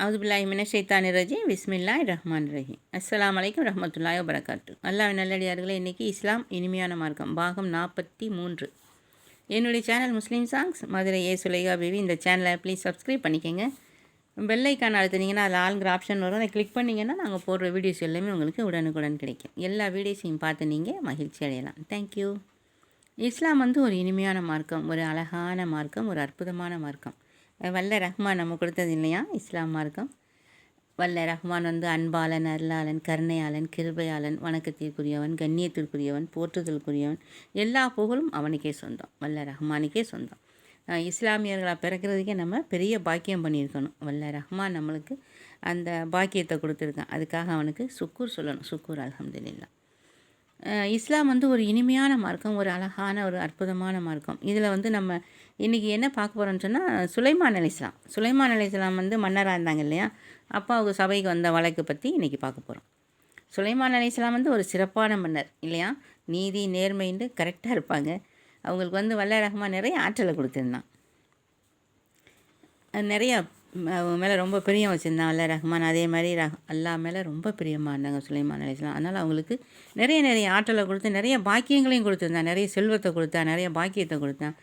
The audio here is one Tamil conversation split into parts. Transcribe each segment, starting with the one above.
அவுதுபில்லாஹி மினஷைத்தானிர் பிஸ்மில்லாஹிர் ரஹ்மானிர் ரஹீம். அஸ்ஸலாமு அலைக்கும் ரஹ்மத்துல்லாஹி வபரகாத்து. அல்லாஹ்வின் நல்லடியார்களே, இன்றைக்கி இஸ்லாம் இனிமையான மார்க்கம் பாகம் 43. என்னுடைய சேனல் முஸ்லீம் சாங்ஸ் மதுரை சுலைகா பேபி. இந்த சேனலை ப்ளீஸ் சப்ஸ்கிரைப் பண்ணிக்கோங்க. பெல்லைக்கான அழுத்தினீங்கன்னா அதில் ஆளுங்கிற ஆப்ஷன் வரும். அதை கிளிக் பண்ணிங்கன்னா நாங்கள் போடுற வீடியோஸ் எல்லாமே உங்களுக்கு உடனுக்குடன் கிடைக்கும். எல்லா வீடியோஸையும் பார்த்து நீங்கள் மகிழ்ச்சி அடையலாம். தேங்க்யூ. இஸ்லாம் ஒரு இனிமையான மார்க்கம், ஒரு அழகான மார்க்கம், ஒரு அற்புதமான மார்க்கம். வல்ல ரஹ்மான் நம்ம கொடுத்தது இல்லையா இஸ்லாம் மார்க்கம். வல்ல ரஹ்மான் அன்பாளன், அருளாளன், கருணையாளன், கிருபையாளன், வணக்கத்திற்குரியவன், கண்ணியத்திற்குரியவன், போற்றுதலுக்குரியவன். எல்லா புகழும் அவனுக்கே சொந்தம், வல்ல ரஹ்மானுக்கே சொந்தம். இஸ்லாமியர்களாக பிறக்கிறதுக்கே நம்ம பெரிய பாக்கியம் பண்ணியிருக்கணும். வல்ல ரஹ்மான் நம்மளுக்கு அந்த பாக்கியத்தை கொடுத்துருக்கான். அதுக்காக அவனுக்கு சுக்கூர் சொல்லணும். சுக்கூர் அல்ஹம்துலில்லாஹ். இஸ்லாம் ஒரு இனிமையான மார்க்கம், ஒரு அழகான ஒரு அற்புதமான மார்க்கம். இதில் நம்ம இன்றைக்கி என்ன பார்க்க போகிறோம்னு சொன்னால், சுலைமான் அலைஹிஸ்ஸலாம். சுலைமான் அலைஹிஸ்ஸலாம் மன்னராக இருந்தாங்க இல்லையா, அப்போ அவங்க சபைக்கு வந்த வழக்கு பற்றி இன்றைக்கி பார்க்க போகிறோம். சுலைமான் அலைஹிஸ்ஸலாம் ஒரு சிறப்பான மன்னர் இல்லையா, நீதி நேர்மைன்னு கரெக்டாக இருப்பாங்க. அவங்களுக்கு வல்ல ரஹ்மான் நிறைய ஆற்றலை கொடுத்துருந்தான். நிறையா அவங்க மேலே ரொம்ப பிரியம் வச்சுருந்தான் வல்ல ரஹ்மான். அதே மாதிரி அல்லாஹ் மேலே ரொம்ப பிரியமாக இருந்தாங்க சுலைமான் அலைஹிஸ்ஸலாம். அதனால் அவங்களுக்கு நிறைய ஆற்றலை கொடுத்து நிறைய பாக்கியங்களையும் கொடுத்துருந்தான். நிறைய செல்வத்தை கொடுத்தான், நிறைய பாக்கியத்தை கொடுத்தான்.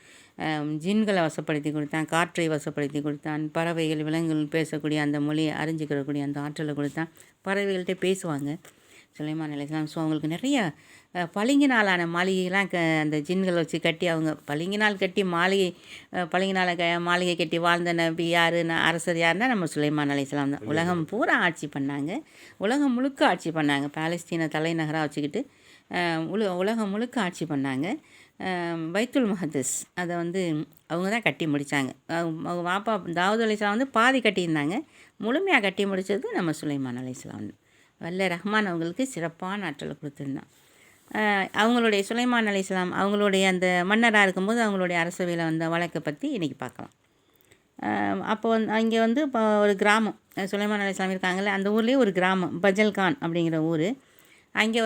ஜின்களை வசப்படுத்தி கொடுத்தான், காற்றை வசப்படுத்தி கொடுத்தான், பறவைகள் விலங்குகள் பேசக்கூடிய அந்த மொழியை அறிஞ்சிக்கிறக்கூடிய அந்த ஆற்றலை கொடுத்தான். பறவைகள்கிட்ட பேசுவாங்க சுலைமான் அலைஹிஸ்ஸலாம். ஸோ அவங்களுக்கு நிறைய பளிங்கினாலான மாளிகைலாம் அந்த ஜின்களை வச்சு கட்டி, அவங்க பளிங்கினால் கட்டி மாளிகை பளிங்கினால மாளிகை கட்டி வாழ்ந்த நபி யார், அரசர் யாருன்னா நம்ம சுலைமான் அலைஹிஸ்ஸலாம் தான். உலகம் பூரா ஆட்சி பண்ணாங்க, உலகம் முழுக்க ஆட்சி பண்ணாங்க. பாலஸ்தீனை தலைநகராக வச்சுக்கிட்டு உலகம் முழுக்க ஆட்சி பண்ணாங்க. பைத்துல் மஹதிஸ் அதை அவங்க தான் கட்டி முடித்தாங்க. அவங்க வாப்பா தாவூத் அலைஹிஸ்ஸலாம் பாதி கட்டியிருந்தாங்க. முழுமையாக கட்டி முடித்தது நம்ம சுலைமான் அலைஹிஸ்ஸலாம். வல்ல ரஹ்மான் அவங்களுக்கு சிறப்பான ஆற்றலை கொடுத்துருந்தான். அவங்களுடைய சுலைமான் அலைஹிஸ்ஸலாம் அவங்களுடைய அந்த மன்னராக இருக்கும்போது அவங்களுடைய அரசவையில் வந்த வழக்கை பற்றி இன்றைக்கி பார்க்கலாம். அப்போ அங்கே இப்போ ஒரு கிராமம், சுலைமான் அலைஹிஸ்ஸலாம் இருக்காங்கல்ல, அந்த ஊர்லேயே ஒரு கிராமம் பஜல்கான் அப்படிங்கிற ஊர். அங்கே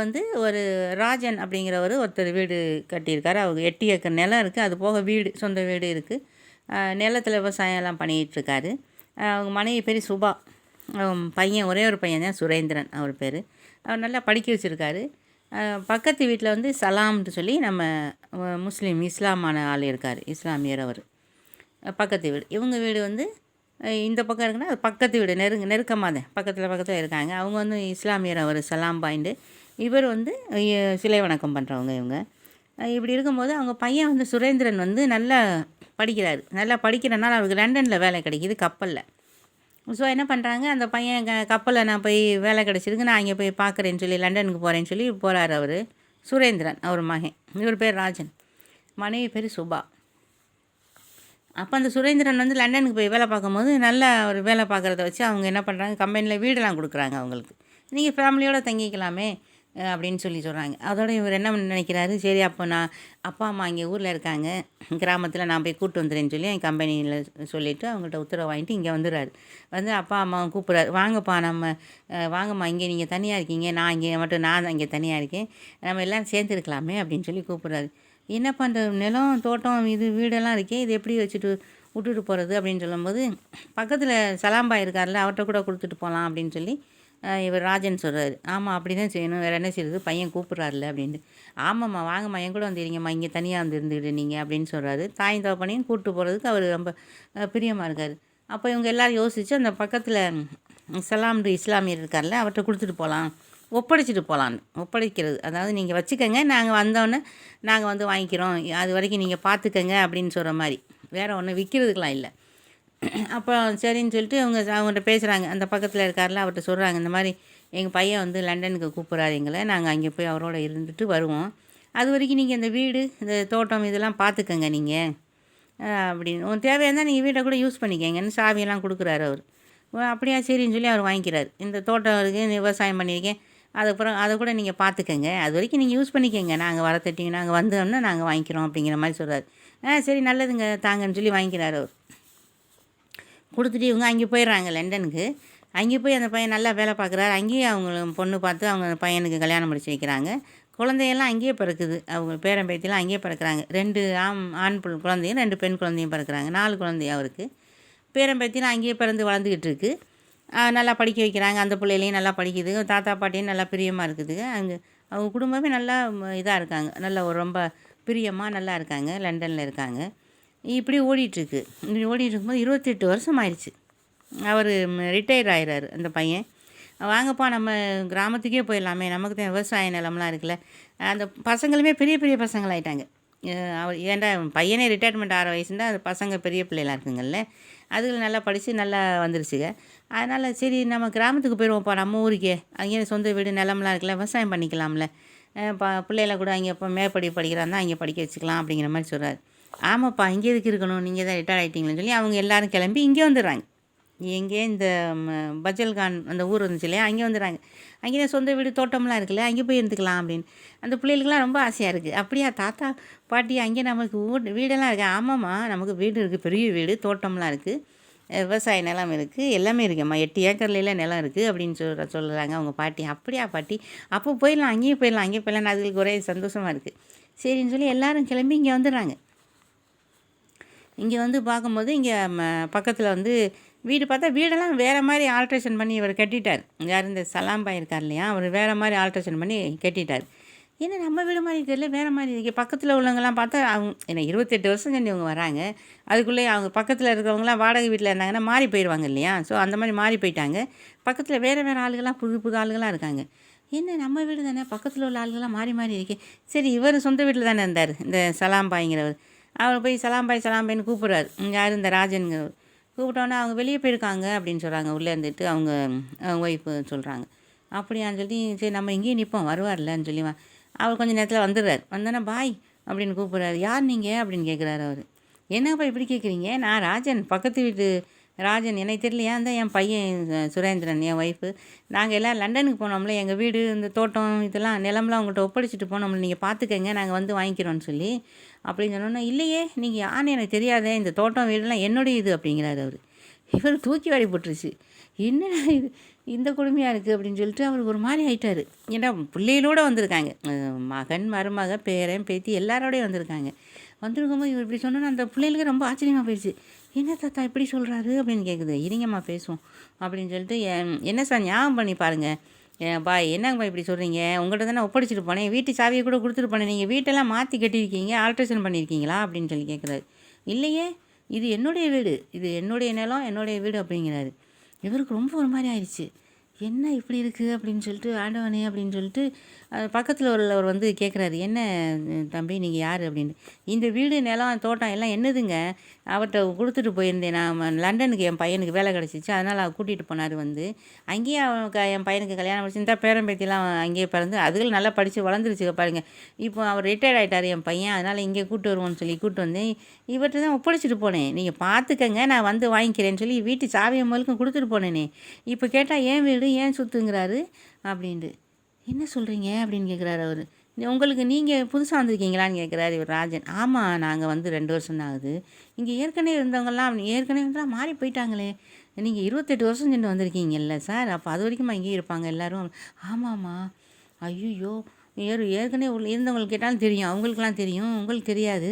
ஒரு ராஜன் அப்படிங்கிறவர் ஒருத்தர் வீடு கட்டியிருக்காரு. அவங்க 8 ஏக்கர் நிலம் இருக்குது, அது போக வீடு, சொந்த வீடு இருக்குது. நிலத்தில் விவசாயம்லாம் பண்ணிகிட்ருக்காரு. அவங்க மனைவி பேர் சுபா. பையன் ஒரே ஒரு பையன் தான், சுரேந்திரன் அவர் பேர். அவர் நல்லா படிக்க வச்சுருக்காரு. பக்கத்து வீட்டில் சலாம்னு சொல்லி நம்ம முஸ்லீம் இஸ்லாமான ஆள் இருக்கார், இஸ்லாமியர். அவர் பக்கத்து வீடு, இவங்க வீடு இந்த பக்கம் இருக்குன்னா அது பக்கத்து வீடு, நெருக்கமாக தான் பக்கத்தில் இருக்காங்க. அவங்க இஸ்லாமியர். அவர் சலாம் பாயிண்டு. இவர் சிலை வணக்கம் பண்ணுறவங்க இவங்க. இப்படி இருக்கும்போது அவங்க பையன் சுரேந்திரன் நல்லா படிக்கிறாரு. நல்லா படிக்கிறனால அவருக்கு லண்டனில் வேலை கிடைக்கிது, கப்பலில். ஸோ என்ன பண்ணுறாங்க, அந்த பையன் கப்பலில் நான் போய் வேலை கிடச்சிருக்கு, நான் அங்கே போய் பார்க்குறேன்னு சொல்லி லண்டனுக்கு போகிறேன்னு சொல்லி போகிறார் அவர் சுரேந்திரன். அவர் மகன், இவர் பேர் ராஜன், மனைவி பேர் சுபா. அப்போ அந்த சுரேந்திரன் லண்டனுக்கு போய் வேலை பார்க்கும்போது நல்லா ஒரு வேலை பார்க்குறத வச்சு அவங்க என்ன பண்ணுறாங்க, கம்பெனியில் வீடெல்லாம் கொடுக்குறாங்க அவங்களுக்கு. நீங்கள் ஃபேமிலியோடு தங்கிக்கலாமே அப்படின்னு சொல்கிறாங்க. அதோட இவர் என்ன நினைக்கிறாரு, சரி அப்போ நான் அப்பா அம்மா இங்கே ஊரில் இருக்காங்க, கிராமத்தில் நான் போய் கூப்பிட்டு வந்துடுறேன்னு சொல்லி என் கம்பெனியில் சொல்லிவிட்டு அவங்கள்ட்ட உத்தரவு வாங்கிட்டு இங்கே வந்துடுறாரு. அப்பா அம்மாவை கூப்பிட்றாரு, வாங்கப்பா வாங்கம்மா, இங்கே நீங்கள் தனியாக இருக்கீங்க, நான் இங்கே தனியாக இருக்கேன், நம்ம எல்லோரும் சேர்ந்துருக்கலாமே அப்படின்னு சொல்லி கூப்பிட்றாரு. என்ன பண்ணுற, நிலம் தோட்டம் இது வீடெல்லாம் இருக்கே, இது எப்படி விட்டுட்டு போகிறது அப்படின்னு சொல்லும்போது, பக்கத்தில் சலாம்பாய் இருக்கார்ல, அவர்கிட்ட கூட கொடுத்துட்டு போகலாம் அப்படின்னு சொல்லி இவர் ராஜன் சொல்கிறாரு. ஆமாம் அப்படி தான் செய்யணும், வேறு என்ன செய்யுது, பையன் கூப்பிட்றாருல அப்படின்ட்டு. ஆமாம்மா வாங்கம்மா, என் கூட வந்துடுங்கம்மா, இங்கே தனியாக இருந்துக்கிட்டு நீங்கள் அப்படின்னு சொல்கிறாரு. தாயும் தகப்பனையும் கூப்பிட்டு போகிறதுக்கு அவர் ரொம்ப பிரியமாக இருக்கார். அப்போ இவங்க எல்லோரும் யோசித்து அந்த பக்கத்தில் சலாம்ன்ற இஸ்லாமியர் இருக்கார்ல, அவர்கிட்ட கொடுத்துட்டு போகலாம், ஒப்படைச்சிட்டு போகலான்னு. ஒப்படைக்கிறது அதாவது நீங்கள் வச்சுக்கோங்க, நாங்கள் வந்தோடனே நாங்கள் வாங்கிக்கிறோம், அது வரைக்கும் நீங்கள் பார்த்துக்கங்க அப்படின்னு சொல்கிற மாதிரி. வேறு ஒன்றும் விற்கிறதுக்கெலாம் இல்லை. அப்போ சரின்னு சொல்லிட்டு அவங்கள்ட்ட பேசுகிறாங்க. அந்த பக்கத்தில் இருக்கார்ல, அவர்கிட்ட சொல்கிறாங்க, இந்த மாதிரி எங்கள் பையன் லண்டனுக்கு கூப்பிட்றாரு எங்களை, நாங்கள் அங்கே போய் அவரோட இருந்துட்டு வருவோம், அது வரைக்கும் நீங்கள் இந்த வீடு இந்த தோட்டம் இதெல்லாம் பார்த்துக்கங்க நீங்கள் அப்படின்னு. தேவையாஇருந்தால் நீங்கள் வீட்டை கூட யூஸ் பண்ணிக்கங்கன்னு சாவியெல்லாம் கொடுக்குறாரு அவர். அப்படியா சரின்னு சொல்லி அவர் வாங்கிக்கிறார். இந்த தோட்டம் இருக்குது, விவசாயம் பண்ணியிருக்கேன், அதுக்கப்புறம் அதை கூட நீங்கள் பார்த்துக்கங்க, அது வரைக்கும் நீங்கள் யூஸ் பண்ணிக்கங்க, நாங்கள் வரத்தட்டிங்க, நாங்கள் வந்தோம்னா நாங்கள் வாங்கிக்கிறோம் அப்படிங்கிற மாதிரி சொல்கிறார். சரி நல்லதுங்க தாங்கன்னு சொல்லி வாங்கிக்கிறார் அவர். கொடுத்துட்டு இவங்க அங்கே போயிடுறாங்க லண்டனுக்கு. அங்கே போய் அந்த பையன் நல்லா வேலை பார்க்குறாரு. அங்கேயே அவங்க பொண்ணு பார்த்து அவங்க பையனுக்கு கல்யாணம் முடிச்சு வைக்கிறாங்க. குழந்தையெல்லாம் அங்கேயே பிறக்குது. அவங்க பேரன் பேத்திலாம் அங்கேயே பிறக்கிறாங்க. 2 ஆண் குழந்தையும் 2 பெண் குழந்தையும் பிறக்கிறாங்க. 4 குழந்தை அவருக்கு. பேரன் பேத்திலாம் அங்கேயே பிறந்து வளர்ந்துக்கிட்டு இருக்குது. நல்லா படிக்க வைக்கிறாங்க. அந்த பிள்ளைகளையும் நல்லா படிக்குது. தாத்தா, பாட்டியும் நல்லா பிரியமாக இருக்குதுங்க. அவங்க குடும்பமே நல்லா இதா இருக்காங்க. நல்ல ஒரு ரொம்ப பிரியமா நல்லா இருக்காங்க. லண்டன்ல இருக்காங்க. இப்படி ஓடிட்டுருக்கு. இப்படி ஓடிட்டுருக்கும்போது 28 வருஷம் ஆயிடுச்சு. அவர் ரிட்டயர் ஆயிறாரு அந்த பையன். வாங்கப்பா நம்ம கிராமத்துக்கே போயிடலாமே, நமக்கு தான் விவசாய நிலம்லாம் இருக்குல்ல. அந்த பசங்களுமே பெரிய பெரிய பசங்களாயிட்டாங்க. அவர் ஏன்டா பையனே ரிட்டையர்மெண்ட் ஆகிற வயசுன்னா அது பசங்க பெரிய பிள்ளைலாம் இருக்குங்கள்ல. அதுகள் நல்லா படித்து நல்லா வந்துருச்சுங்க. அதனால் சரி நம்ம கிராமத்துக்கு போயிடுவோம்ப்பா, நம்ம ஊருக்கே. அங்கேயே சொந்த வீடு நிலம்லாம் இருக்குல்ல, விவசாயம் பண்ணிக்கலாம்ல. பிள்ளைகளை கூட அங்கே இப்போ மேற்படிப்பு படிக்கிறான்னா அங்கே படிக்க வச்சுக்கலாம் அப்படிங்கிற மாதிரி சொல்கிறாரு. ஆமாப்பா, இங்கே எதுக்கு இருக்கணும், நீங்கள் தான் ரிட்டையர் ஆகிட்டீங்களேன்னு சொல்லி அவங்க எல்லோரும் கிளம்பி இங்கே வந்துடுறாங்க. எங்கே இந்த பஜல்கான் அந்த ஊர் இருந்துச்சு இல்லையா, அங்கே வந்துடுறாங்க. அங்கே தான் சொந்த வீடு தோட்டம்லாம் இருக்குல்ல, அங்கே போய் இருந்துக்கலாம் அப்படின்னு. அந்த பிள்ளைகளுக்குலாம் ரொம்ப ஆசையாக இருக்குது. அப்படியா தாத்தா பாட்டி, அங்கே நமக்கு வீடெல்லாம் இருக்குது? ஆமாம்மா, நமக்கு வீடு இருக்குது, பெரிய வீடு, தோட்டம்லாம் இருக்குது, விவசாய நிலம் இருக்குது, எல்லாமே இருக்கும்மா, 8 ஏக்கர்லாம் நிலம் இருக்குது அப்படின்னு சொல்கிறாங்க அவங்க பாட்டி. அப்படியா பாட்டி, அப்போ போயிடலாம், அங்கேயும் போயிடலாம், அங்கேயும் போயிடலான்னு அதுகளுக்கு ஒரே சந்தோஷமாக இருக்குது. சரின்னு சொல்லி எல்லோரும் கிளம்பி இங்கே வந்துடுறாங்க. இங்கே வந்து பார்க்கும்போது இங்கே பக்கத்தில் வந்து வீடு பார்த்தா வீடெல்லாம் வேறு மாதிரி ஆல்ட்ரேஷன் பண்ணி இவர் கட்டிட்டார். யார் இந்த சலாம்பாய் இருக்கார் இல்லையா, அவர் வேறு மாதிரி ஆல்ட்ரேஷன் பண்ணி கட்டிட்டார். ஏன்னா நம்ம வீடு மாதிரி தெரியல, வேறு மாதிரி இங்கே பக்கத்தில் உள்ளவங்கலாம் பார்த்தா அவங்க என்ன 28 வருஷம் செஞ்சு இவங்க வராங்க. அதுக்குள்ளே அவங்க பக்கத்தில் இருக்கிறவங்களாம் வாடகை வீட்டில் இருந்தாங்கன்னா மாறி போயிடுவாங்க இல்லையா. ஸோ அந்த மாதிரி மாறி போயிட்டாங்க. பக்கத்தில் வேறு வேறு ஆளுகள்லாம் புது புது ஆளுகளாக இருக்காங்க. என்ன நம்ம வீடு தானே, பக்கத்தில் உள்ள ஆளுகள்லாம் மாறி மாறி இருக்கே. சரி, இவர் சொந்த வீட்டில் தானே இருந்தார் இந்த சலாம்பாய்ங்கிறவர். அவர் போய் சலாம்பாய் சலாம்பாய்னு கூப்பிட்றாரு. யார் இந்த ராஜன்கிறவர். கூப்பிட்டோன்னே அவங்க வெளியே போயிருக்காங்க அப்படின்னு சொல்கிறாங்க. உள்ளே இருந்துட்டு அவங்க ஒய்ஃபு சொல்கிறாங்க. அப்படியான்னு சொல்லி சரி நம்ம இங்கேயே நிற்போம், வருவார்லன்னு சொல்லி அவர் கொஞ்சம் நேரத்தில் வந்துடுறார். வந்தோன்னே பாய் அப்படின்னு கூப்பிட்றாரு. யார் நீங்கள் அப்படின்னு கேட்குறாரு அவர். என்னப்பா இப்படி கேட்குறீங்க, நான் ராஜன், பக்கத்து வீட்டு ராஜன், எனக்கு தெரியலையா, அந்த என் பையன் சுரேந்திரன், என் ஒய்ஃபு. நாங்கள் எல்லாம் லண்டனுக்கு போனோம்ல, எங்கள் வீடு இந்த தோட்டம் இதெல்லாம் நிலம்லாம் உங்கள்கிட்ட ஒப்படைச்சிட்டு போனோம்ல, நீங்கள் பார்த்துக்கங்க, நாங்கள் வந்து வாங்கிக்கிறோன்னு சொல்லி அப்படின்னு சொன்னோன்னா, இல்லையே நீங்கள் யாருன்னு எனக்கு தெரியாதே, இந்த தோட்டம் வீடெல்லாம் என்னுடைய இது அப்படிங்கிறாரு அவர். இவர் தூக்கி வாரி போட்டுருச்சு. என்னடா இது இந்த கொடுமையாக இருக்குது அப்படின்னு சொல்லிட்டு அவருக்கு ஒரு மாதிரி ஆகிட்டார். ஏன்னா பிள்ளைகளோடு வந்திருக்காங்க, மகன் மருமக பேரன் பேத்தி எல்லாரோடையும் வந்திருக்காங்க. வந்திருக்கும்போது இவர் இப்படி சொன்னோன்னா அந்த பிள்ளைகளுக்கு ரொம்ப ஆச்சரியமாக போயிடுச்சு. என்ன தாத்தா இப்படி சொல்கிறாரு அப்படின்னு கேட்குது. இருங்கம்மா பேசுவோம் அப்படின்னு சொல்லிட்டு, என்ன சார் ஞாபகம் பண்ணி பாருங்கள் பாய், என்னங்கப்பா இப்படி சொல்கிறீங்க, உங்கள்கிட்ட தானே ஒப்படைச்சிட்டு போனேன், வீட்டு சாவியை கூட கொடுத்துட்டு போனேன், நீங்கள் வீட்டெல்லாம் மாற்றி கட்டியிருக்கீங்க, ஆல்ட்ரேஷன் பண்ணியிருக்கீங்களா அப்படின்னு சொல்லி கேட்குறாரு. இல்லையே, இது என்னுடைய வீடு, இது என்னுடைய நிலம், என்னுடைய வீடு அப்படிங்கிறாரு. இவருக்கு ரொம்ப ஒரு மாதிரி ஆயிடுச்சு. என்ன இப்படி இருக்குது அப்படின்னு சொல்லிட்டு, ஆண்டவனே அப்படின்னு சொல்லிட்டு பக்கத்தில் உள்ளவர் வந்து கேட்குறாரு. என்ன தம்பி நீங்கள் யார் அப்படின்னு. இந்த வீடு நிலம் தோட்டம் எல்லாம் என்னதுங்க, அவர்கிட்ட கொடுத்துட்டு போயிருந்தேன், நான் லண்டனுக்கு என் பையனுக்கு வேலை கிடச்சிச்சு, அதனால் அவர் கூட்டிகிட்டு போனார். வந்து அங்கேயே என் பையனுக்கு கல்யாணம் முடிச்சுருந்தா பேரம்பேத்திலாம் அங்கேயே பிறந்து அதுகள் நல்லா படித்து வளர்ந்துருச்சு பாருங்க. இப்போ அவர் ரிட்டையர்ட் ஆகிட்டார் என் பையன், அதனால் இங்கே கூப்பிட்டு வருவோன்னு சொல்லி கூப்பிட்டு வந்தேன். இவர்கிட்ட தான் ஒப்படைச்சிட்டு போனேன், நீங்கள் பார்த்துக்கங்க, நான் வந்து வாங்கிக்கிறேன்னு சொல்லி வீட்டு சாவியை முதலுக்கும் கொடுத்துட்டு போனேனே. இப்போ கேட்டால் ஏன் வீடு ஏன் சுற்றுங்கிறாரு அப்படின்ட்டு. என்ன சொல்கிறீங்க அப்படின்னு கேட்குறாரு அவர். உங்களுக்கு நீங்கள் புதுசாக வந்திருக்கீங்களான்னு கேட்குறாரு இவர் ராஜன். ஆமாம், நாங்கள் வந்து 2 வருஷம் தான் ஆகுது. இங்கே ஏற்கனவே இருந்தவங்கலாம் மாறி போயிட்டாங்களே, நீங்கள் 28 வருஷம் சென்று வந்திருக்கீங்கல்ல சார், அப்போ அது வரைக்கும் இங்கேயே இருப்பாங்க எல்லோரும். ஆமாம்மா. ஐயோ, ஏற்கனவே இருந்தவங்களுக்கு கேட்டாலும் தெரியும், அவங்களுக்குலாம் தெரியும், உங்களுக்கு தெரியாது.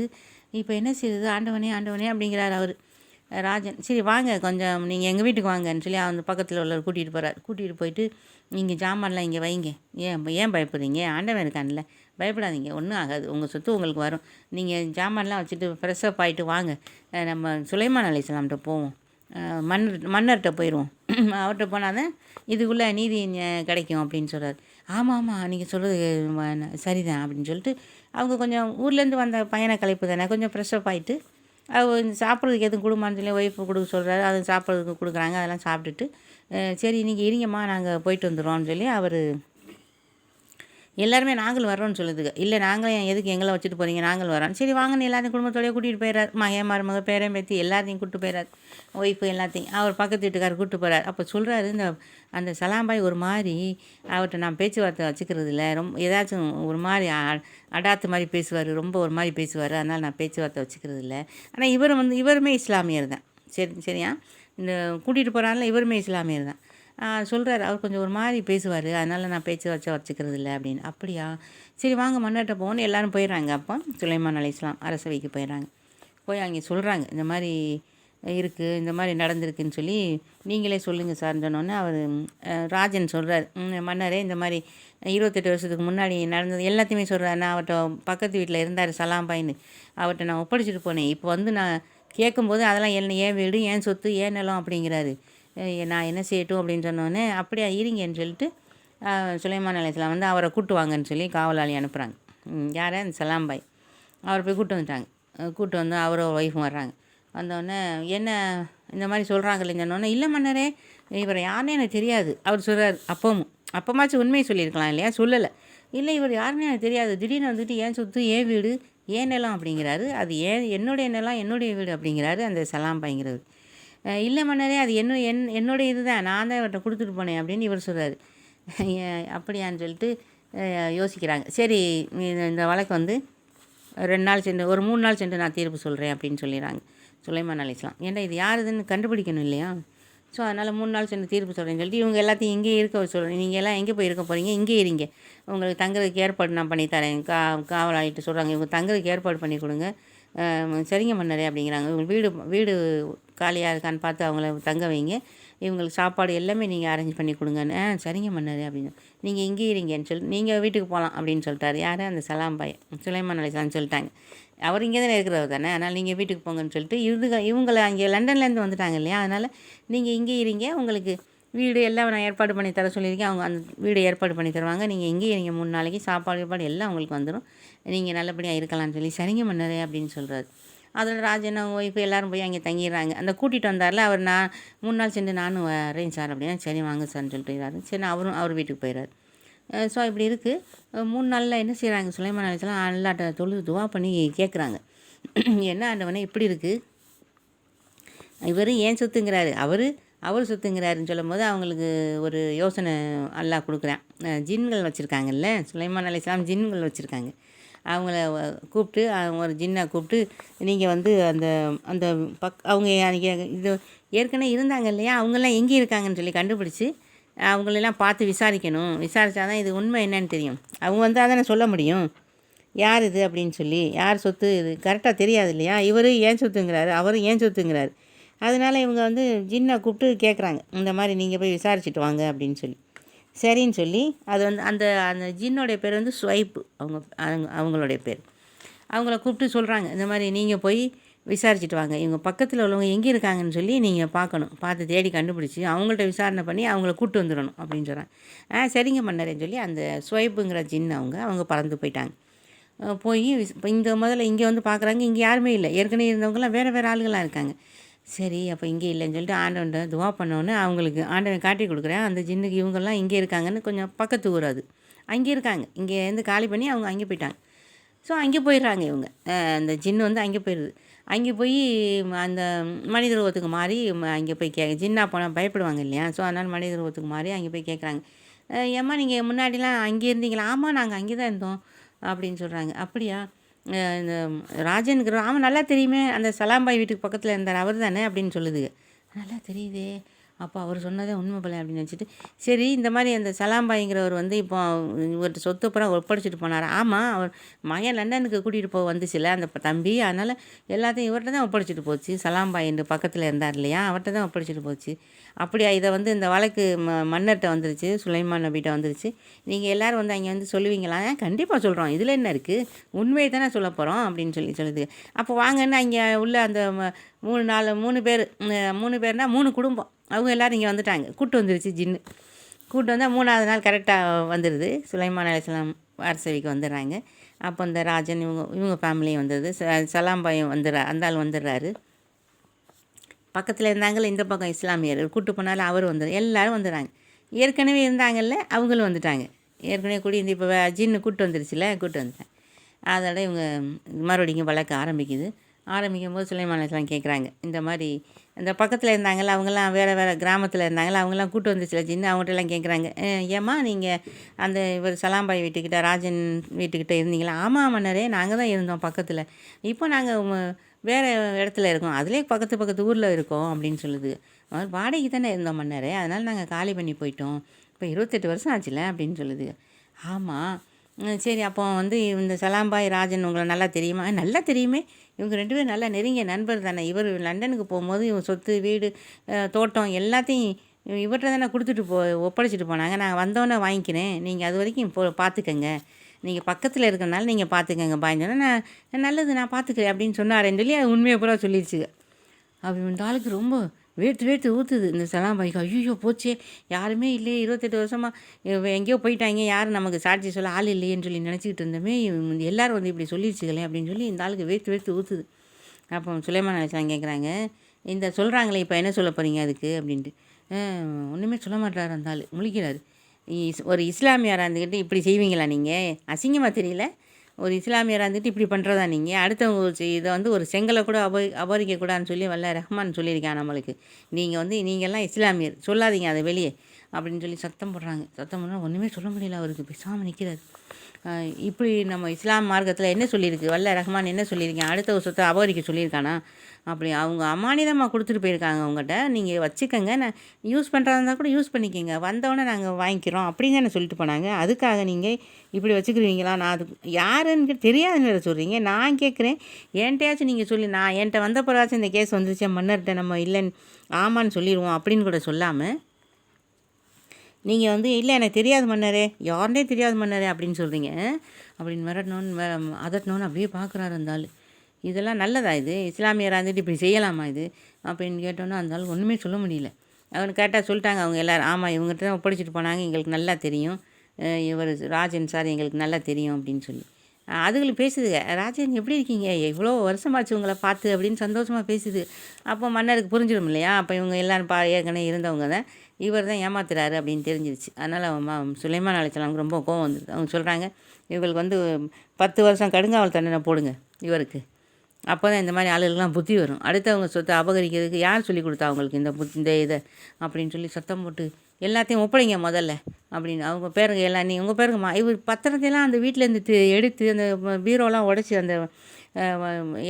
இப்போ என்ன செய்யுது, ஆண்டவனே ஆண்டவனே அப்படிங்கிறார் அவர் ராஜன். சரி வாங்க, கொஞ்சம் நீங்கள் எங்கள் வீட்டுக்கு வாங்கன்னு சொல்லி அந்த பக்கத்தில் உள்ளவர் கூட்டிகிட்டு போகிறார். கூட்டிகிட்டு போயிட்டு நீங்கள் ஜாமான்லாம் இங்கே வைங்க, ஏன் பயப்படுறீங்க, ஆண்டவன் இருக்கான்ல, பயப்படாதீங்க, ஒன்றும் ஆகாது, உங்கள் சொத்து உங்களுக்கு வரும், நீங்கள் ஜாமான்லாம் வச்சுட்டு ஃப்ரெஷ்ஷப் ஆகிட்டு வாங்க, நம்ம சுலைமான் அலைஹிஸ்ஸலாம்கிட்ட போவோம், மன்னர்கிட்ட போயிடுவோம், அவர்கிட்ட போனால் தான் இதுக்குள்ளே நீதி கிடைக்கும் அப்படின்னு சொல்கிறார். ஆமாம் ஆமாம், நீங்கள் சொல்கிறது சரிதான் அப்படின்னு சொல்லிட்டு அவங்க கொஞ்சம் ஊர்லேருந்து வந்த பயண கலைப்பு தானே, கொஞ்சம் ஃப்ரெஷ்ஷப் ஆகிட்டு சாப்பிட்றதுக்கு எதுவும் கொடுமான்னு சொல்லி ஒய்ஃபு கொடுக்க சொல்கிறாரு. அது சாப்பிட்றதுக்கு கொடுக்குறாங்க. அதெல்லாம் சாப்பிட்டுட்டு சரி நீங்கள் இருங்கம்மா, நாங்கள் போயிட்டு வந்துடுவோம்னு சொல்லி அவர் எல்லாருமே நாங்கள் வர்றோம்னு சொல்லுதுங்க. இல்லை நாங்களும் எதுக்கு எங்களை வச்சுட்டு போகிறீங்க, நாங்கள் வரோம். சரி வாங்கன்னு எல்லாத்தையும் குடும்பத்தோடய கூட்டிகிட்டு போயிடுறார். மகன் மருமக பேரன் பேத்தி எல்லாத்தையும் கூப்பிட்டு போயிடுறார். ஒய்ஃபு எல்லாத்தையும் அவர் பக்கத்து வீட்டுக்காரர் கூப்பிட்டு போகிறார். அப்போ சொல்கிறாரு, அந்த சலாம்பாய் ஒரு மாதிரி அவர்கிட்ட நான் பேச்சுவார்த்தை வச்சுக்கிறது இல்லை, ரொம்ப ஏதாச்சும் ஒரு மாதிரி அடாத்து மாதிரி பேசுவார், ரொம்ப ஒரு மாதிரி பேசுவார், அதனால் நான் பேச்சுவார்த்தை வச்சுக்கிறது இல்லை. ஆனால் இவருமே இஸ்லாமியர் தான். சரியா, இந்த கூட்டிகிட்டு போகிறாங்கள இவருமே இஸ்லாமியர் தான். சொல்கிறார், அவர் கொஞ்சம் ஒரு மாதிரி பேசுவார், அதனால் நான் வச்சுக்கிறது இல்லை அப்படின்னு. அப்படியா, சரி வாங்க மன்னர்கிட்ட போகணுன்னு எல்லோரும் போயிடுறாங்க. அப்போ சுலைமான் அலைஹிஸ்ஸலாம் அரசவைக்கு போயிடுறாங்க. போய் அங்கே சொல்கிறாங்க, இந்த மாதிரி இருக்குது, இந்த மாதிரி நடந்திருக்குன்னு சொல்லி நீங்களே சொல்லுங்கள் சார்ன்னு சொன்னோன்னே அவர் ராஜன் சொல்கிறார், மன்னரே இந்த மாதிரி 28 வருஷத்துக்கு முன்னாடி நடந்தது எல்லாத்தையுமே சொல்கிறார். நான் அவர்கிட்ட பக்கத்து வீட்டில் இருந்தார் சலாம்பாயின்னு, அவர்கிட்ட நான் ஒப்படைச்சிட்டு போனேன். இப்போ வந்து நான் கேட்கும்போது அதெல்லாம் ஏன் வீடு, ஏன் சொத்து, ஏன் நிலம் அப்படிங்கிறாரு. நான் என்ன செய்யட்டும் அப்படின்னு சொன்னோன்னே, அப்படியே இருங்கன்னு சொல்லிட்டு சுலைமான் அலைஹிஸ்ஸலாம் வந்து அவரை கூட்டு வாங்கன்னு சொல்லி காவலாளி அனுப்புகிறாங்க. யாரை? அந்த சலாம்பாய். அவரை போய் கூப்பிட்டு வந்துட்டாங்க. கூப்பிட்டு வந்து அவரும் ஒய்ஃபும் வர்றாங்க. வந்தோடனே என்ன இந்த மாதிரி சொல்கிறாங்க இல்லைன்னு சொன்னோன்னே, இல்லை மன்னரே இவர் யாருன்னு எனக்கு தெரியாது. அவர் சொல்கிறார், அப்போமாச்சும் உண்மையை சொல்லியிருக்கலாம் இல்லையா, சொல்லலை. இல்லை இவர் யாருன்னு எனக்கு தெரியாது, திடீர்னு வந்துட்டு ஏன் சொத்து, ஏன் வீடு, ஏன் நிலம் அப்படிங்கிறாரு. அது என்னுடைய நிலம், என்னுடைய வீடு அப்படிங்கிறாரு அந்த சலாம்பாய்ங்கிறது. இல்லை மன்னரே அது என்னுடைய இது தான், நான் தான் இவர்கிட்ட கொடுத்துட்டு போனேன் அப்படின்னு இவர் சொல்கிறாரு. அப்படியான்னு சொல்லிட்டு யோசிக்கிறாங்க. சரி இந்த வழக்கு வந்து 2 நாள் சென்று, ஒரு 3 நாள் சென்று நான் தீர்ப்பு சொல்கிறேன் அப்படின்னு சொல்லிடுறாங்க சுலைமான் அலைஹிஸ்ஸலாம். ஏன்னா இது யாருதுன்னு கண்டுபிடிக்கணும் இல்லையா. ஸோ அதனால் 3 நாள் சென்று தீர்ப்பு சொல்கிறேன்னு சொல்லிட்டு இவங்க எல்லாத்தையும் இங்கே இருக்க சொல்கிறேன். நீங்கள் எல்லாம் எங்கே போய் இருக்க போகிறீங்க, இங்கே இருங்க, உங்களுக்கு தங்குறதுக்கு ஏற்பாடு நான் பண்ணி தரேன். காவலாளிட்டு சொல்கிறாங்க, இவங்க தங்குறதுக்கு ஏற்பாடு பண்ணி கொடுங்க. சரிங்க மன்னரே அப்படிங்கிறாங்க. இவங்க வீடு காலியாக இருக்கான்னு பார்த்து அவங்கள தங்க வைங்க, இவங்களுக்கு சாப்பாடு எல்லாமே நீங்கள் அரேஞ்ச் பண்ணி கொடுங்கன்னு. சரிங்க மன்னரே அப்படின்னு. நீங்கள் இங்கே இருங்கன்னு சொல்லி நீங்கள் வீட்டுக்கு போகலாம் அப்படின்னு சொல்லிட்டாரு. யார்? அந்த சலாம்பாய், சுலைமான் அலைஹிஸ்ஸலாம் சொல்லிட்டாங்க. அவர் இங்கே தானே இருக்கிறவர் தானே, அதனால் நீங்கள் வீட்டுக்கு போங்கன்னு சொல்லிட்டு இவங்களை அங்கே லண்டன்லேருந்து வந்துட்டாங்க இல்லையா, அதனால் நீங்கள் இங்கே இருங்க, உங்களுக்கு வீடு எல்லாம் நான் ஏற்பாடு பண்ணி தர சொல்லியிருக்கேன். அவங்க அந்த வீடு ஏற்பாடு பண்ணி தருவாங்க, நீங்கள் இங்கே இருங்க, 3 நாளைக்கு சாப்பாடு எல்லாம் உங்களுக்கு வந்துடும், நீங்கள் நல்லபடியாக இருக்கலாம்னு சொல்லி சரிங்க மன்னரே அப்படின்னு சொல்கிறாரு. அதில் ராஜன் ஒய்ஃபு எல்லோரும் போய் அங்கே தங்கிடுறாங்க. அந்த கூட்டிகிட்டு வந்தார்ல அவர், நான் 3 நாள் சென்று நானும் வரேன் சார் அப்படின்னா, சரி வாங்க சார்ன்னு சொல்லிட்டு சரி அவர் வீட்டுக்கு போயிடுறாரு. ஸோ இப்படி இருக்குது. 3 நாளில் என்ன செய்கிறாங்க, சுலைமான் அலைஹிஸ்ஸலாம் அல்லாட்ட தொழுது துவா பண்ணி கேட்குறாங்க, என்ன ஆண்டவனே இப்படி இருக்குது, இவர் ஏன் சொத்துங்கிறாரு, அவர் சொத்துங்கிறாருன்னு சொல்லும்போது அவங்களுக்கு ஒரு யோசனை அல்லாஹ் கொடுக்குறான். ஜின்கள் வச்சுருக்காங்கல்ல, சுலைமான் அலைஹிஸ்ஸலாம் ஜின்கள் வச்சுருக்காங்க. அவங்கள கூப்பிட்டு ஒரு ஜின்னை கூப்பிட்டு, நீங்கள் வந்து அந்த அந்த அவங்க இது ஏற்கனவே இருந்தாங்க இல்லையா, அவங்கெல்லாம் எங்கே இருக்காங்கன்னு சொல்லி கண்டுபிடிச்சி அவங்களெல்லாம் பார்த்து விசாரிக்கணும். விசாரித்தா தான் இது உண்மை என்னன்னு தெரியும். அவங்க வந்தால் தானே சொல்ல முடியும் யார் இது அப்படின்னு சொல்லி, யார் சொத்து இது கரெக்டாக தெரியாது இல்லையா. இவர் ஏன் சொத்துங்கிறாரு, அவர் ஏன் சொத்துங்கிறாரு. அதனால் இவங்க வந்து ஜின்னை கூப்பிட்டு கேட்குறாங்க, இந்த மாதிரி நீங்கள் போய் விசாரிச்சுட்டு வாங்க அப்படின்னு சொல்லி. சரின்னு சொல்லி அது வந்து அந்த அந்த ஜின்னோடைய பேர் வந்து ஸ்வைப்பு, அவங்களுடைய பேர். அவங்கள கூப்பிட்டு சொல்கிறாங்க, இந்த மாதிரி நீங்கள் போய் விசாரிச்சுட்டு வாங்க, இவங்க பக்கத்தில் உள்ளவங்க எங்கே இருக்காங்கன்னு சொல்லி நீங்கள் பார்க்கணும், பார்த்து தேடி கண்டுபிடிச்சி அவங்கள்ட்ட விசாரணை பண்ணி அவங்கள கூப்பிட்டு வந்துடணும் அப்படின்னு சொல்கிறாங்க. சரிங்க மன்னரேன்னு சொல்லி அந்த ஸ்வைப்புங்கிற ஜின்னு அவங்க பறந்து போயிட்டாங்க. போய் முதல்ல இங்கே வந்து பார்க்குறாங்க, இங்கே யாருமே இல்லை, ஏற்கனவே இருந்தவங்களாம் வேறு ஆளுகளாக இருக்காங்க. சரி அப்போ இங்கே இல்லைன்னு சொல்லிட்டு ஆண்டவன்ட்ட துவா பண்ணோன்னே அவங்களுக்கு ஆண்டவன் காட்டி கொடுக்குறேன், அந்த ஜின்னுக்கு இவங்கெல்லாம் இங்கே இருக்காங்கன்னு. கொஞ்சம் பக்கத்து ஊர் அது, அங்கே இருக்காங்க, இங்கேருந்து காலி பண்ணி அவங்க அங்கே போயிட்டாங்க. ஸோ அங்கே போயிடுறாங்க இவங்க, அந்த ஜின்னு வந்து அங்கே போயிடுது. அங்கே போய் அந்த மனித ரூபத்துக்கு மாறி அங்கே போய் ஜின்னா போனால் பயப்படுவாங்க இல்லையா. ஸோ அதனால் மனித ரூபத்துக்கு மாறி அங்கே போய் கேட்குறாங்க, ஏம்மா நீங்கள் முன்னாடிலாம் அங்கே இருந்தீங்களா? ஆமாம் நாங்கள் அங்கே தான் இருந்தோம் அப்படின்னு சொல்கிறாங்க. அப்படியா, இந்த ராஜனுக்கு ஆமாம் நல்லா தெரியுமே, அந்த சலாம்பாய் வீட்டுக்கு பக்கத்தில் இருந்தார் அவர் தானே அப்படின்னு சொல்லுது. நல்லா தெரியுதே, அப்போ அவர் சொன்னதே உண்மை போல அப்படின்னு நினச்சிட்டு, சரி இந்த மாதிரி அந்த சலாம்பாய்ங்கிறவர் வந்து இப்போ இவர்கிட்ட சொத்து பூரா ஒப்படைச்சிட்டு போனார். ஆமாம், அவர் மகன் லண்டனுக்கு கூட்டிகிட்டு போக வந்துச்சுல அந்த தம்பி, அதனால் எல்லாத்தையும் இவர்கிட்ட தான் ஒப்படைச்சிட்டு போச்சு. சலாம்பாய் என்று பக்கத்தில் இருந்தார் இல்லையா, அவர்கிட்ட தான் ஒப்படைச்சிட்டு போச்சு. அப்படியா, இதை வந்து இந்த வழக்கு மன்னர்கிட்ட வந்துருச்சு, சுலைமான் நபிகிட்ட வந்துருச்சு, நீங்கள் எல்லோரும் வந்து அங்கே வந்து சொல்லுவீங்களா? கண்டிப்பாக சொல்கிறோம், இதில் என்ன இருக்குது, உண்மையை தானே சொல்ல போகிறோம் அப்படின்னு சொல்லுது. அப்போ வாங்கன்னா அங்கே உள்ள அந்த 3 பேர்னா 3 குடும்பம், அவங்க எல்லோரும் இங்கே வந்துட்டாங்க. கூட்டு வந்துருச்சு ஜின்னு. கூட்டு வந்தால் 3ஆவது நாள் கரெக்டாக வந்துடுது, சுலைமான் அலைஹிஸ்ஸலாம் அரசவைக்கு வந்துடுறாங்க. அப்போ இந்த ராஜன் இவங்க ஃபேமிலியும் வந்துடுது, சலாம்பாயும் அந்த ஆள் வந்துடுறாரு. பக்கத்தில் இருந்தாங்களே இந்த பக்கம் இஸ்லாமியர் கூட்டு போனாலும் அவர் எல்லோரும் வந்துடுறாங்க. ஏற்கனவே இருந்தாங்கல்ல அவங்களும் வந்துட்டாங்க. ஏற்கனவே கூடி இப்போ ஜின்னு கூட்டு வந்துடுச்சுல, கூட்டு வந்துட்டாங்க. அதோட இவங்க மறுபடியும் வழக்க ஆரம்பிக்கும் போது சுலைமான் அலைஹிஸ்ஸலாம் கேட்குறாங்க, இந்த மாதிரி இந்த பக்கத்தில் இருந்தாங்கள்ல அவங்கெல்லாம் வேறு கிராமத்தில் இருந்தாங்களா, அவங்கெல்லாம் கூட்டு வந்துச்சுல ஜின்னு, அவங்கள்ட்டெல்லாம் கேட்குறாங்க, ஏம்மா நீங்கள் அந்த இவர் சலாம்பாய் வீட்டுக்கிட்ட ராஜன் வீட்டுக்கிட்ட இருந்தீங்களா? ஆமாம் மன்னரே, நாங்கள் தான் இருந்தோம் பக்கத்தில், இப்போ நாங்கள் வேறு இடத்துல இருக்கோம், அதிலே பக்கத்து ஊரில் இருக்கோம் அப்படின்னு சொல்லுது. வாடகைக்கு தானே இருந்தோம் மன்னரே, அதனால் நாங்கள் காலி பண்ணி போயிட்டோம், இப்போ 28 வருஷம் ஆச்சுல அப்படின்னு சொல்லுது. ஆமாம், சரி அப்போ வந்து இந்த சலாம்பாய் ராஜன் உங்களை நல்லா தெரியுமா? நல்லா தெரியுமே. இவங்க 2 பேரும் நல்லா நெருங்கிய நண்பர் தானே. இவர் லண்டனுக்கு போகும்போது இவங்க சொத்து, வீடு, தோட்டம் எல்லாத்தையும் இவர்ட்ட தானே குடுத்துட்டு ஒப்படைச்சிட்டு போனாங்க. நான் வந்தோன்னே வாங்கிக்கிறேன். நீங்க அதுவரைக்கும் பார்த்துக்கங்க. நீங்க பக்கத்துல இருக்கறனால நீங்க பார்த்துக்கங்க பாய்ன்னு சொன்னேன். நல்லது நான் பார்த்துக்கிறேன் அப்படின்னு சொன்னாரேன்னு சொல்லி அது உண்மைய பூரா சொல்லிருச்சுங்க. அப்போ இந்த ஆளுக்கு ரொம்ப வேர்த்து வேர்த்து ஊற்றுது இந்த சலாம் பாய்க்கு. ஐயோ போச்சே, யாருமே இல்லையே, 28 வருஷமா எங்கேயோ போயிட்டாங்க, யாரும் நமக்கு சாட்சி சொல்ல ஆள் இல்லையேன்னு சொல்லி நினச்சிக்கிட்டு இருந்தோமே, எல்லாரும் வந்து இப்படி சொல்லிடுச்சுங்களே அப்படின்னு சொல்லி இந்த ஆளுக்கு வேர்த்து வேர்த்து ஊற்றுது. அப்போ சுலைமான் அலைஹிஸ்ஸலாம் கேட்குறாங்க, இந்த சொல்கிறாங்களே இப்போ என்ன சொல்ல போகிறீங்க அதுக்கு அப்படின்ட்டு. ஒன்றுமே சொல்ல மாட்டார் அந்த ஆள், முழிக்கிறாரு. ஒரு இஸ்லாமியராக இருந்துக்கிட்டு இப்படி செய்வீங்களா நீங்கள்? அசிங்கமாக தெரியல? ஒரு இஸ்லாமியராக இருந்துட்டு இப்படி பண்ணுறதா நீங்கள்? அடுத்தவங்க இதை வந்து ஒரு செங்கலை கூட அபகரிக்கக்கூடாதுன்னு சொல்லி வல்ல ரஹ்மான் சொல்லியிருக்கான் நம்மளுக்கு. நீங்கள் வந்து நீங்கள்லாம் இஸ்லாமியர் சொல்லாதீங்க அதை வெளியே அப்படின்னு சொல்லி சத்தம் போடுறாங்க. சத்தம் போடுறா ஒன்றுமே சொல்ல முடியல அவருக்கு, பேசாமல் நிற்கிறாரு. இப்படி நம்ம இஸ்லாம் மார்க்கத்தில் என்ன சொல்லியிருக்கு, வல்ல ரஹ்மான் என்ன சொல்லியிருக்கேன், அடுத்த ஒரு சொத்தை அபகரிக்க சொல்லியிருக்கானா? அப்படி அவங்க அமானிதமாக கொடுத்துட்டு போயிருக்காங்க உங்கள்கிட்ட, நீங்கள் வச்சுக்கோங்க, நான் யூஸ் பண்ணுறதா இருந்தால் கூட யூஸ் பண்ணிக்கோங்க, வந்தவொடனே நாங்கள் வாங்கிக்கிறோம் அப்படின்னு தானே சொல்லிட்டு போனாங்க. அதுக்காக நீங்கள் இப்படி வச்சுக்கிருவீங்களா? நான் அது யாருன்னு தெரியாதுன்னு வேறு சொல்கிறீங்க. நான் கேட்குறேன், என்கிட்டயாச்சும் நீங்கள் சொல்லி, நான் என்கிட்ட வந்த பிறகாச்சும் இந்த கேஸ் வந்துருச்சு மன்னர்கிட்ட, நம்ம இல்லைன்னு ஆமான்னு சொல்லிடுவோம் அப்படின்னு கூட சொல்லாமல் நீங்கள் வந்து இல்லை எனக்கு தெரியாது மன்னரே, யாருனே தெரியாது மன்னரே அப்படின்னு சொல்கிறீங்க. அப்படின்னு மிரட்டணுன்னு அதட்டணுன்னு அப்படியே பார்க்குறாரு அந்த ஆள். இதெல்லாம் நல்லதா இது? இஸ்லாமியராக இருந்துட்டு இப்படி செய்யலாமா இது அப்படின்னு கேட்டோன்னா அந்த ஆள் ஒன்றுமே சொல்ல முடியல. அவனு கேட்டால் சொல்லிட்டாங்க அவங்க எல்லோரும், ஆமாம் இவங்ககிட்ட தான் ஒப்படைச்சிட்டு போனாங்க, எங்களுக்கு நல்லா தெரியும், இவர் ராஜன் சார் எங்களுக்கு நல்லா தெரியும் அப்படின்னு சொல்லி அதுகளும் பேசுதுங்க. ராஜன் எப்படி இருக்கீங்க, எவ்வளோ வருஷமாச்சு உங்களை பார்த்து அப்படின்னு சந்தோஷமாக பேசுது. அப்போ மன்னருக்கு புரிஞ்சிடும் இல்லையா, அப்போ இவங்க எல்லோரும் ஏற்கனவே இருந்தவங்க தான், இவர் தான் ஏமாத்துறாரு அப்படின்னு தெரிஞ்சிருச்சு. அதனால் சுலைமான் அலைஹிஸ்ஸலாமுக்கு ரொம்ப கோவம் வந்துடுது. அவங்க சொல்கிறாங்க, இவங்களுக்கு வந்து 10 வருஷம் கடுங்காவல் தண்டனை போடுங்க இவருக்கு, அப்போ தான் இந்த மாதிரி ஆளுகளுக்கெல்லாம் புத்தி வரும். அடுத்தவங்க சொத்தை அபகரிக்கிறதுக்கு யார் சொல்லி கொடுத்தா அவங்களுக்கு இந்த இதை அப்படின்னு சொல்லி சத்தம் போட்டு எல்லாத்தையும் ஒப்படைங்க முதல்ல அப்படின்னு அவங்க பேருங்க எல்லாம் நீ உங்கள் பேருங்கம்மா இவர் பத்திரத்தையெல்லாம் அந்த வீட்டிலேருந்து எடுத்து அந்த பீரோலாம் உடச்சி அந்த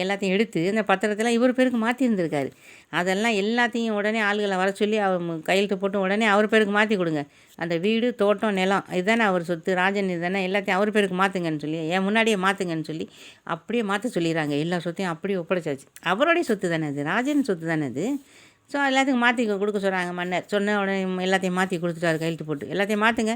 எல்லாத்தையும் எடுத்து அந்த பத்திரத்தெல்லாம் இவர் பேருக்கு மாற்றிருந்துருக்காரு. அதெல்லாம் எல்லாத்தையும் உடனே ஆளுகளை வர சொல்லி அவர் கையெழுத்து போட்டு உடனே அவர் பேருக்கு மாற்றி கொடுங்க. அந்த வீடு, தோட்டம், நிலம் இதுதானே அவர் சொத்து, ராஜன் இதுதானே, எல்லாத்தையும் அவர் பேருக்கு மாற்றுங்கன்னு சொல்லி ஏன் முன்னாடியே மாற்றுங்கன்னு சொல்லி அப்படியே மாற்ற சொல்லிடுறாங்க. எல்லா சொத்தையும் அப்படியே ஒப்படைச்சாச்சு. அவருடைய சொத்து தானே அது, ராஜன் சொத்து தானே அது. ஸோ எல்லாத்துக்கும் மாற்றி கொடுக்க சொல்கிறாங்க மன்னர். சொன்ன உடனே எல்லாத்தையும் மாற்றி கொடுத்துட்டாரு கையெழுத்து போட்டு, எல்லாத்தையும் மாற்றுங்க,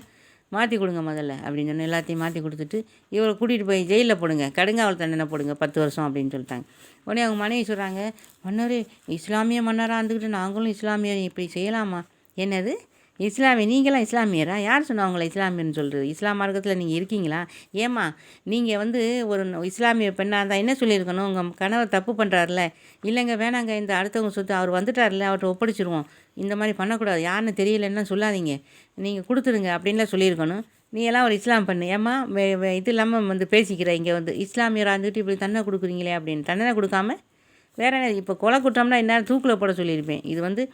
மாற்றி கொடுங்க முதல்ல அப்படின்னு சொன்ன எல்லாத்தையும் மாற்றி கொடுத்துட்டு இவரை கூட்டிகிட்டு போய் ஜெயிலில் போடுங்க, கடுங்காவல் தண்டனை போடுங்க 10 வருஷம் அப்படின்னு சொல்லிட்டாங்க. உடனே அவங்க மனைவி சொல்கிறாங்க, மன்னர் இஸ்லாமிய மன்னராக இருந்துக்கிட்டு நாங்களும் இஸ்லாமியர் இப்படி செய்யலாமா? என்னது இஸ்லாமிய, நீங்களாம் இஸ்லாமியரா? யார் சொன்னால் அவங்கள இஸ்லாமியர்னு சொல்கிறது? இஸ்லாம் மார்க்கத்தில் நீங்கள் இருக்கீங்களா? ஏம்மா நீங்கள் வந்து ஒரு இஸ்லாமிய பெண்ணாக இருந்தால் என்ன சொல்லியிருக்கணும், உங்கள் கணவர் தப்பு பண்ணுறாருல, இல்லைங்க வேணாங்க இந்த அடுத்தவங்க சொத்து அவர் வந்துட்டார்ல அவர்கிட்ட ஒப்படைச்சிருவோம், இந்த மாதிரி பண்ணக்கூடாது, யாருன்னு தெரியலன்னா சொல்லாதீங்க, நீங்கள் கொடுத்துருங்க அப்படின்லாம் சொல்லியிருக்கணும். நீ எல்லாம் ஒரு இஸ்லாம் பண்ணு, ஏம்மா இது இல்லாமல் வந்து பேசிக்கிற, இங்கே வந்து இஸ்லாமியராக இருந்துட்டு இப்படி தண்டனை கொடுக்குறீங்களே அப்படின்னு. தண்டனை கொடுக்காம வேற என்ன, இப்போ கொலை குற்றம்னா இந்நேரம் தூக்கில் போட சொல்லியிருப்பேன். இது வந்து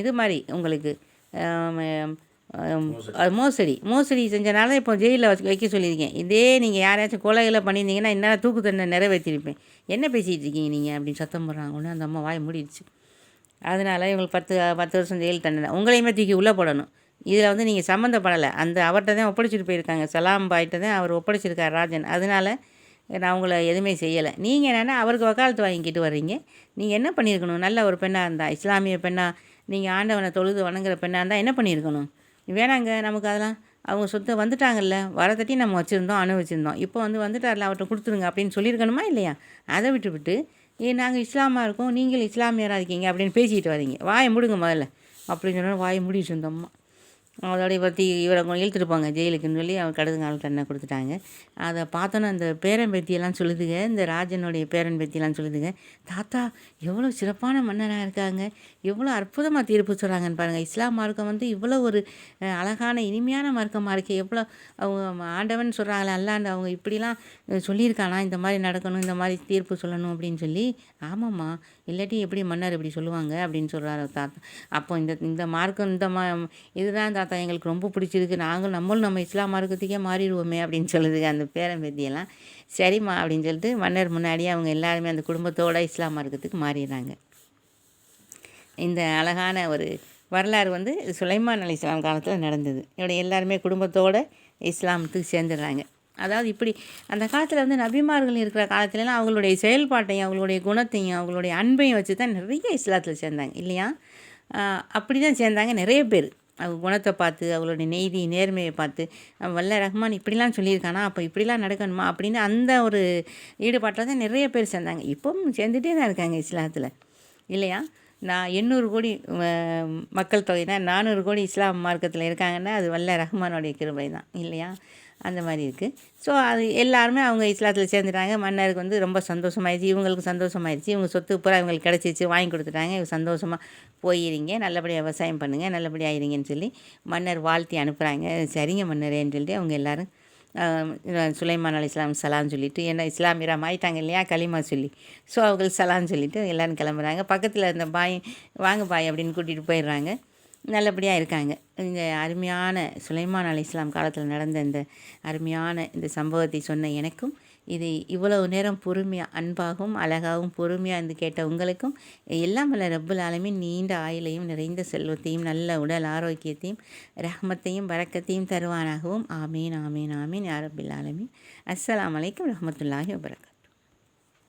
இது மாதிரி உங்களுக்கு மோசடி செஞ்சனால இப்போ ஜெயிலில் வைக்க சொல்லியிருக்கேன். இதே நீங்கள் யாரையாச்சும் கொலைகளை பண்ணியிருந்தீங்கன்னா இந்நேரம் தூக்கு தண்டனை நிறைவேற்றிருப்பேன். என்ன பேசிகிட்டு இருக்கீங்க நீங்கள் அப்படின்னு சத்தம் போடுறாங்க. ஒன்று அந்த அம்மா வாய் மூடிடுச்சு. அதனால் இவங்களுக்கு 10 வருஷம் ஜெயில் தண்டனை, உங்களையுமே தூக்கி உள்ளே போடணும். இதில் வந்து நீங்கள் சம்மந்தப்படலை, அந்த அவர்கிட்ட தான் ஒப்படைச்சிட்டு போயிருக்காங்க, சலாம் பாய்கிட்ட தான் அவர் ஒப்படைச்சிருக்கார் ராஜன். அதனால் நான் உங்களை எதுவுமே செய்யலை. நீங்கள் என்னென்னா அவருக்கு வக்காலத்து வாங்கிக்கிட்டு வர்றீங்க. நீங்கள் என்ன பண்ணியிருக்கணும், நல்ல ஒரு பெண்ணாக இருந்தால், இஸ்லாமிய பெண்ணாக நீங்கள் ஆண்டவனை தொழுது வணங்குற பெண்ணாக இருந்தால் என்ன பண்ணியிருக்கணும்? வேணாங்க நமக்கு அதெல்லாம், அவங்க சொத்தை வந்துட்டாங்கல்ல, வரத்தட்டி நம்ம வச்சுருந்தோம், அனுபவிச்சிருந்தோம், இப்போ வந்து வந்துட்டார்ல அவர்கிட்ட கொடுத்துருங்க அப்படின்னு சொல்லியிருக்கணுமா இல்லையா? அதை விட்டு நாங்கள் இஸ்லாமாக இருக்கோம், நீங்கள் இஸ்லாமியராக இருக்கீங்க அப்படின்னு பேசிக்கிட்டு வரீங்க, வாயை மூடுங்க முதல்ல அப்படின்னு சொன்னால் வாயை மூடிட்டு இருந்தோம்மா. அதோட இவரை இழுத்துட்டு போங்க ஜெயிலுக்குன்னு சொல்லி அவர் கடுங்காவல் தண்டனை கொடுத்துட்டாங்க. அதை பார்த்தோன்னா அந்த பேரன் பேத்தியெல்லாம் சொல்லுதுங்க, இந்த ராஜனுடைய பேரன் பேத்தியெல்லாம் சொல்லுதுங்க, தாத்தா எவ்வளோ சிறப்பான மன்னராக இருக்காங்க, எவ்வளோ அற்புதமாக தீர்ப்பு சொல்கிறாங்கன்னு பாருங்கள். இஸ்லாம் மார்க்கம் வந்து இவ்வளோ ஒரு அழகான இனிமையான மார்க்கமாக இருக்குது, எவ்வளோ அவங்க ஆண்டவன் சொல்கிறாங்களே அல்லாண்டு அவங்க இப்படிலாம் சொல்லியிருக்கானா, இந்த மாதிரி நடக்கணும், இந்த மாதிரி தீர்ப்பு சொல்லணும் அப்படின்னு சொல்லி. ஆமாம்மா, இல்லாட்டி எப்படி மன்னர் இப்படி சொல்லுவாங்க அப்படின்னு சொல்கிறாரு தாத்தா. அப்போ இந்த மார்க்கம் இதுதான் தாத்தா எங்களுக்கு ரொம்ப பிடிச்சிருக்கு, நம்மளும் நம்ம இஸ்லாம் மார்க்கத்துக்கே மாறிடுவோமே அப்படின்னு சொல்லுதுங்க அந்த பேரன் பேத்தியெல்லாம். சரிம்மா அப்படின்னு சொல்லிட்டு மன்னர் முன்னாடியே அவங்க எல்லாருமே அந்த குடும்பத்தோடு இஸ்லாம் மார்க்கத்துக்கு மாறிடுறாங்க. இந்த அழகான ஒரு வரலாறு வந்து சுலைமான் அலைஹிஸ்ஸலாம் காலத்தில் நடந்தது. இவங்க எல்லாருமே குடும்பத்தோடு இஸ்லாமத்துக்கு சேர்ந்துடுறாங்க. அதாவது இப்படி அந்த காலத்தில் வந்து நபிமார்கள் இருக்கிற காலத்துலலாம் அவங்களுடைய செயல்பாட்டையும் அவங்களுடைய குணத்தையும் அவங்களுடைய அன்பையும் வச்சு தான் நிறைய இஸ்லாத்தில் சேர்ந்தாங்க இல்லையா? அப்படி தான் சேர்ந்தாங்க நிறைய பேர். அவங்க குணத்தை பார்த்து அவங்களுடைய நெய்தி நேர்மையை பார்த்து வல்ல ரஹ்மான் இப்படிலாம் சொல்லியிருக்கானா, அப்போ இப்படிலாம் நடக்கணுமா அப்படின்னு அந்த ஒரு ஈடுபாட்டில் தான் நிறைய பேர் சேர்ந்தாங்க. இப்போவும் சேர்ந்துட்டே தான் இருக்காங்க இஸ்லாத்தில் இல்லையா? நான் 800 கோடி மக்கள் தொகைனா 400 கோடி இஸ்லாம் மார்க்கத்தில் இருக்காங்கன்னா அது வல்ல ரஹ்மானுடைய கிருபை தான் இல்லையா? அந்த மாதிரி இருக்குது. ஸோ அது எல்லாருமே அவங்க இஸ்லாத்தில் சேர்ந்துட்டாங்க. மன்னருக்கு வந்து ரொம்ப சந்தோஷமாயிடுச்சு, இவங்களுக்கு சந்தோஷமாயிடுச்சு, இவங்க சொத்து பூரா இவங்களுக்கு கிடச்சிச்சு, வாங்கி கொடுத்துட்டாங்க, இவங்க சந்தோஷமாக போயிருங்க, நல்லபடியாக விவசாயம் பண்ணுங்கள், நல்லபடியாக ஆயிருங்கன்னு சொல்லி மன்னர் வாழ்த்தி அனுப்புகிறாங்க. சரிங்க மன்னரேன்னு சொல்லிட்டு அவங்க எல்லோரும் சுலைமான் அலைஹிஸ்ஸலாம் சலாம் சொல்லிவிட்டு, ஏன்னா இஸ்லாமியராக ஆயிட்டாங்க இல்லையா களிமா சொல்லி, ஸோ அவங்களுக்கு சலாம் சொல்லிவிட்டு எல்லோரும் கிளம்புறாங்க. பக்கத்தில் இருந்த பாய் வாங்க பாய் அப்படின்னு கூட்டிகிட்டு போயிடுறாங்க. நல்லபடியாக இருக்காங்க. இந்த அருமையான சுலைமான் அலைஹிஸ்ஸலாம் காலத்தில் நடந்த இந்த அருமையான இந்த சம்பவத்தை சொன்ன எனக்கும், இது இவ்வளவு நேரம் பொறுமையாக அன்பாகவும் அழகாகவும் பொறுமையாக இருந்து கேட்ட உங்களுக்கும் எல்லாம் வல்ல ரப்புல் ஆலமீன் நீண்ட ஆயுளையும் நிறைந்த செல்வத்தையும் நல்ல உடல் ஆரோக்கியத்தையும் ரஹ்மத்தையும் பரக்கத்தையும் தருவானாகவும் ஆமீன் ஆமீன் ஆமீன் யா ரப்பில் ஆலமீன். அஸ்ஸலாமு அலைக்கும் ரஹ்மத்துல்லாஹி வபரகாத்துஹு.